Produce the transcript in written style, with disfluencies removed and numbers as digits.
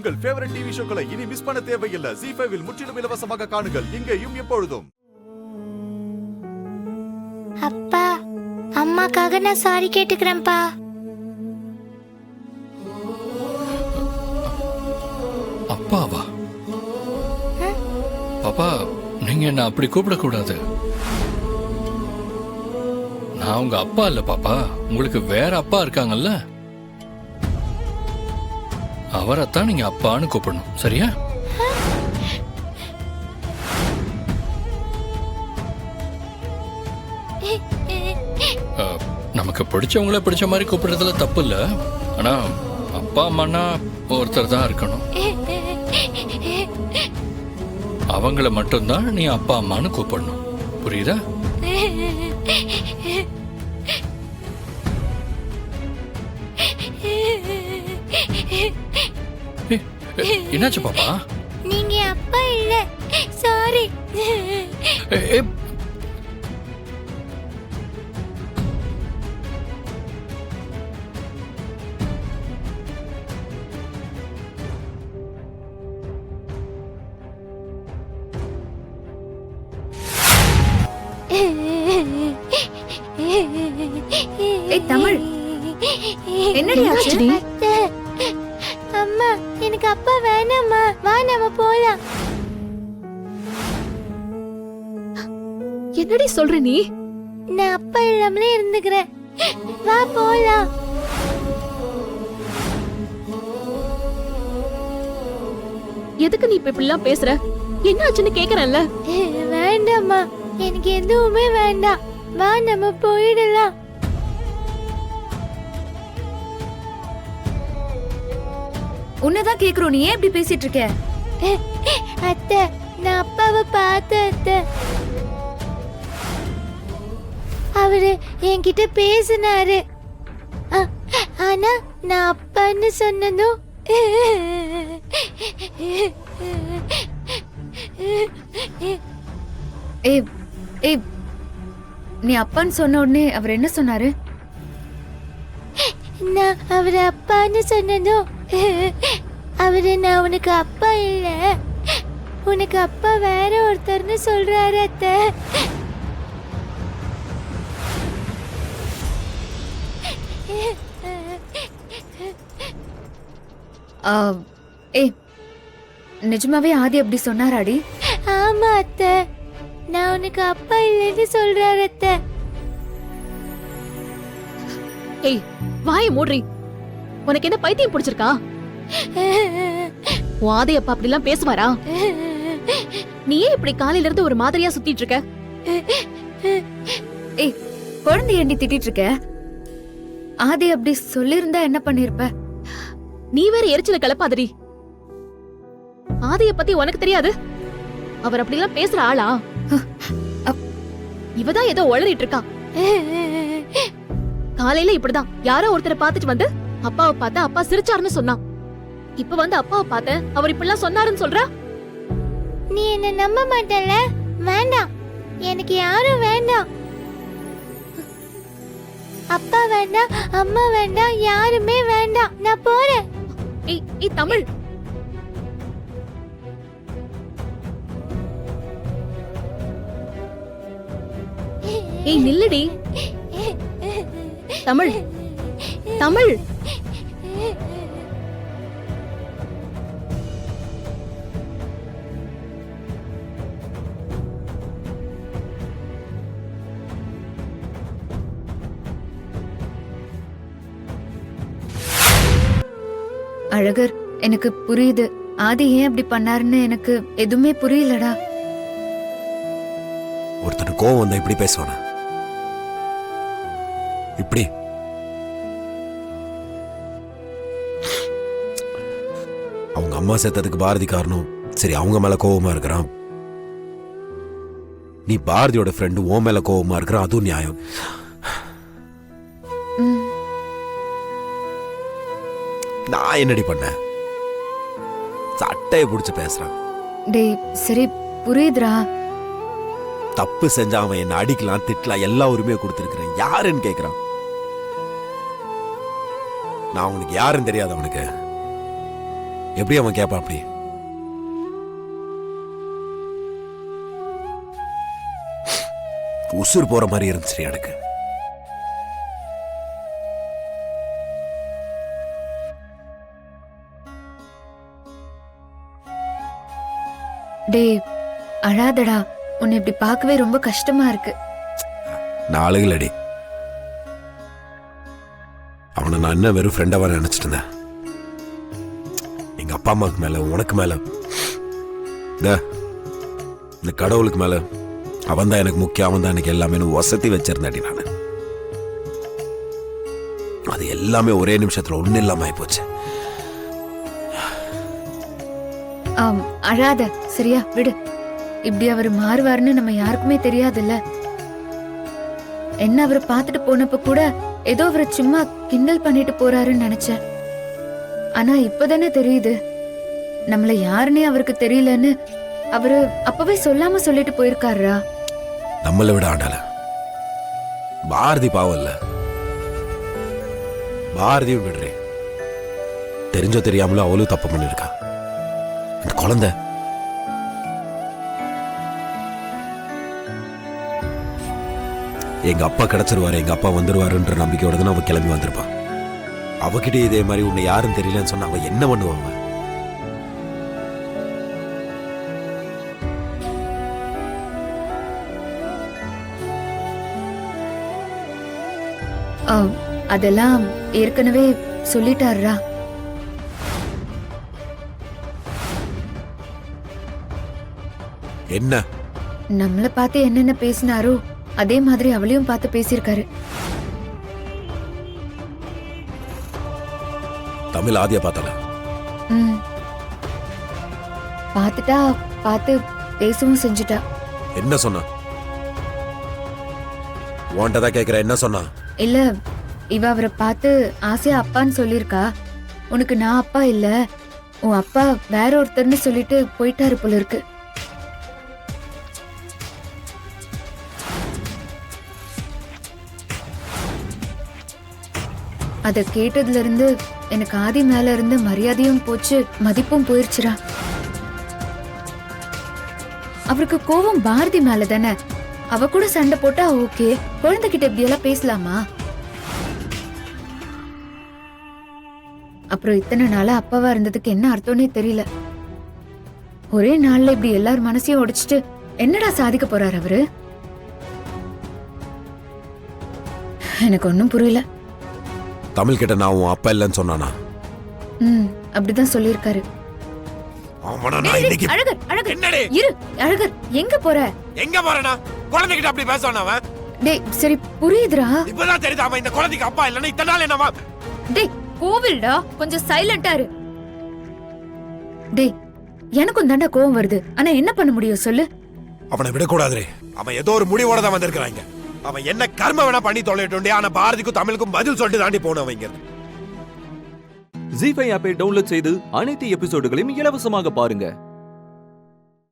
உங்கள் favourite TV ஷோக்களை இனி miss பண்ண தேவையில்லை. ZEE5 இல் முற்றிலும் இலவசமாக காணுங்கள். இங்கேயும் எப்பொழுதும். அப்பா, அம்மாக்காக நான் சாரி கேட்டுக்கிறேன்ப்பா. அப்பாவா? பாப்பா, நீங்க என்ன அப்படி கூப்பிடக்கூடாது. நான் உங்க அப்பா இல்ல பாப்பா, உங்களுக்கு வேற அப்பா இருக்காங்கல்ல, அவரைத்தான் நீங்க அப்பான்னு கூப்பிடணும், சரியா? நமக்கு பிடிச்சவங்கள பிடிச்ச மாதிரி கூப்பிடுறதுல தப்பு இல்ல, ஆனா அப்பா அம்மானா ஒருத்தர் தான் இருக்கணும். அவங்கள மட்டும்தான் நீ அப்பா அம்மான்னு கூப்பிடணும், புரியுதா? என்னாச்சு பாப்பா? நீங்க அப்பா இல்ல, சாரி. தமிழ், என்னடி ஆச்சு? அம்மா, எனக்கு அப்பா வேணாம்மா, வா நம்ம போலாம். என்னடி சொல்ற நீ? நான் அப்பா இல்லாமலே இருந்துக்கிறேன், வா போலாம். எதுக்கு நீ இப்ப இப்படிலாம் பேசுற? என்ன ஆச்சுன்னு கேக்குறேன்ல. வேண்டாம்மா, எனக்கு எதுவுமே வேண்டாம், வா நம்ம போயிடலாம். உன்னதான் கேக்குறோம், நீ ஏன் இப்படி பேசிட்டு இருக்க? அத்தை, நான் அப்பாவை பார்த்தேன் அத்தை. அவரு என்கிட்ட பேசினாரு, ஆனா நான் அப்பான்னு சொன்னதும் நீ அப்பான்னு சொன்ன உடனே அவர் என்ன சொன்னாரு? நான் அவரு அப்பான்னு சொன்னதும் அவரு, நான் உனக்கு அப்பா இல்ல, உனக்கு அப்பா வேற ஒருத்தர்னு சொல்றாரு அத்தை. நிஜமாவே ஆதி அப்படி சொன்னாராடி? ஆமா அத்தை, நான் உனக்கு அப்பா இல்லைன்னு சொல்றாரு அத்தை. ஏய், வாயை மூடுறி. உனக்கு என்ன பைத்தியம் பிடிச்சிருக்கா? வாதை அப்பா அப்படி எல்லாம் பேசுவாரா? நீ ஏன் இப்படி காலையில இருந்து ஒரு மாதிரியா சுத்திட்டு இருக்க? ஏய், குழந்தை ஏண்டி திட்டிட்டு இருக்க? ஆதி அப்படி சொல்லிருந்தா என்ன பண்ணிருப்ப? நீ வேற எரிச்சல கிளப்பாதடி. ஆதிய பத்தி உனக்கு தெரியாது? அவர் அப்படி எல்லாம் பேசுற ஆளா? இவதான் ஏதோ உளறிட்டு இருக்கா. காலையில இப்படிதான் யாரோ ஒருத்தரை பாத்துட்டு வந்து அப்பாவை பார்த்த அப்பா சிரிச்சாருன்னு சொன்னான். இப்ப வந்து அப்பாவை பார்த்த அவர் இப்படிலாம் சொன்னாருன்னு சொல்றா. நீ என்ன நம்ப மாட்டல? வேண்டாம், எனக்கு யாரும் வேண்டாம். அப்பா வேண்டாம், அம்மா வேண்டாம், யாருமே வேண்டாம், நான் போறேன். ஏய் தமிழ், ஏய் நில்லுடி. தமிழ், தமிழ். அழகர், எனக்கு புரியுது ஆதி ஏன் அப்படி பண்ணாருன்னு. எனக்கு எதுவுமே புரியலடா. ஒருத்தர் கோவம் வந்தா இப்படி பேசுவானா? இப்படி அவங்க அம்மா செத்ததுக்கு பாரதி காரணம். சரி, அவங்க மேல கோவமா இருக்கிறான். நீ பாரதியோட ஃப்ரெண்டு, உன் மேல கோவமா இருக்கிறான், அதுவும் நியாயம். நான் என்னடி பண்ண? சட்டையை பிடிச்சு பேசுறான். டேய், சரி புரியுதுடா. தப்பு செஞ்சா அவன் என்ன அடிக்கலாம், திட்டலாம், எல்லா உரிமையை கொடுத்துருக்கிறேன். யாருன்னு கேட்கிறான். நான் உனக்கு யாருன்னு தெரியாது அவனுக்கு. எப்படி அவன் கேட்பான் அப்படி? உசுர் போற மாதிரி இருந்துச்சு எனக்கு. டேய் அழாதடா, உன்னை இப்படி பார்க்கவே ரொம்ப கஷ்டமா இருக்கு. நான் அழுகலடி. அவனை நான் என்ன வெறும் ஃப்ரெண்டாவா நினைச்சிட்டு இருந்தேன். எங்க அப்பா அம்மாவுக்கு மேல, உனக்கு மேல, இந்த கடவுளுக்கு மேல அவன் தான் எனக்கு முக்கியம், அவன் தான் எனக்கு எல்லாமே வசதி வச்சிருந்தாடி. நான் அது எல்லாமே ஒரே நிமிஷத்துல ஒண்ணு இல்லாம ஆயிப்போச்சு. அழாத, சரியா விடு. இப்படி அவர் மாறுவாருன்னு நம்ம யாருக்குமே தெரியாதுல்ல. என்ன அவரை பார்த்துட்டு போனப்ப கூட ஏதோ அவரை சும்மா கிண்டல் பண்ணிட்டு போறாருன்னு நினைச்சேன். ஆனா இப்பதானே தெரியுது நம்மள யாருன்னே அவருக்கு தெரியலன்னு. அவரு அப்பவே சொல்லாம சொல்லிட்டு போயிருக்காருடா. நம்மளை விட ஆண்டால பாரதி பாவம் இல்ல. பாரதியும் விடுறேன், தெரிஞ்சோ தெரியாமலோ அவளும் தப்பு பண்ணிருக்கா. அந்த குழந்தை எங்க அப்பா கிடைச்சிருவாரு, எங்க அப்பா வந்துருவாருன்ற நம்பிக்கையோட தான் அவ கிளம்பி வந்திருப்பான். அவகிட்ட இதே மாதிரி உன்னை யாரும் தெரியலன்னு சொன்னா அவ என்ன பண்ணுவாங்க? அதெல்லாம் ஏற்கனவே சொல்லிட்டாருடா. என்ன நம்மள பார்த்து என்னென்ன பேசினாரோ அதே மாதிரி அவளையும் பார்த்து பேசியிருக்காரு. தமிழ் ஆதியா பார்த்தால பார்த்துட்டா, பார்த்து பேசவும் செஞ்சுட்டா. என்ன சொன்னா? உன்கிட்டதான் கேக்குற, என்ன சொன்னா? இல்ல, இவ அவரை பார்த்து ஆசையா அப்பான்னு சொல்லிருக்கா. உனக்கு நான் அப்பா இல்ல, உன் அப்பா வேற ஒருத்தர்னு சொல்லிட்டு போயிட்டாரு போல இருக்கு. அத கேட்டதுல இருந்து எனக்கு ஆதி மேல இருந்து மரியாதையும் போச்சு, மதிப்பும் போயிருச்சுடா. அவருக்கு கோவம் பாரதி மேல தானே. அவ கூட சண்டை போட்டா ஓகே, குழந்தைகிட்ட இப்படி எல்லாம் பேசலாமா? அப்புறம் இத்தனை நாளா அப்பாவா இருந்ததுக்கு என்ன அர்த்தம்னே தெரியல. ஒரே நாள்ல இப்படி எல்லார் மனசையும் உடைச்சிட்டு என்னடா சாதிக்க போறாரு அவரு? எனக்கு ஒன்னும் புரியல. தமிழ் கிட்ட நான் உன் அப்பா இல்லைன்னு சொன்னானா? அப்படிதான் சொல்லிருக்காரு. அழகர், அழகர், இரு. அழகர், எங்க போற? எங்க போறனா? குழந்தைகிட்ட அப்படி பேசுவானா அவன்? டேய், சரி புரியுதுடா. இப்பதான் தெரியுது அவன் இந்த குழந்தைக்கு அப்பா இல்லைன்னா இத்தனை நாள் என்னவா? டேய் கோவில்டா, கொஞ்சம் சைலண்டா இரு. டேய், எனக்கும் தாண்டா கோவம் வருது, ஆனா என்ன பண்ண முடியும் சொல்லு? அவனை விடக்கூடாதுரே. அவன் ஏதோ ஒரு முடிவோட தான் வந்திருக்கிறாங்க. அவன் என்ன கர்ம வேணா பண்ணி தொலைட்டோண்டே, ஆனா பாரதிக்கும் தமிழுக்கும் பதில் சொல்லிட்டு தாண்டி போனவன் இங்க. ஜீ5 ஆப்பை டவுன்லோட் செய்து அனைத்து எபிசோடுகளையும் இலவசமாக பாருங்க.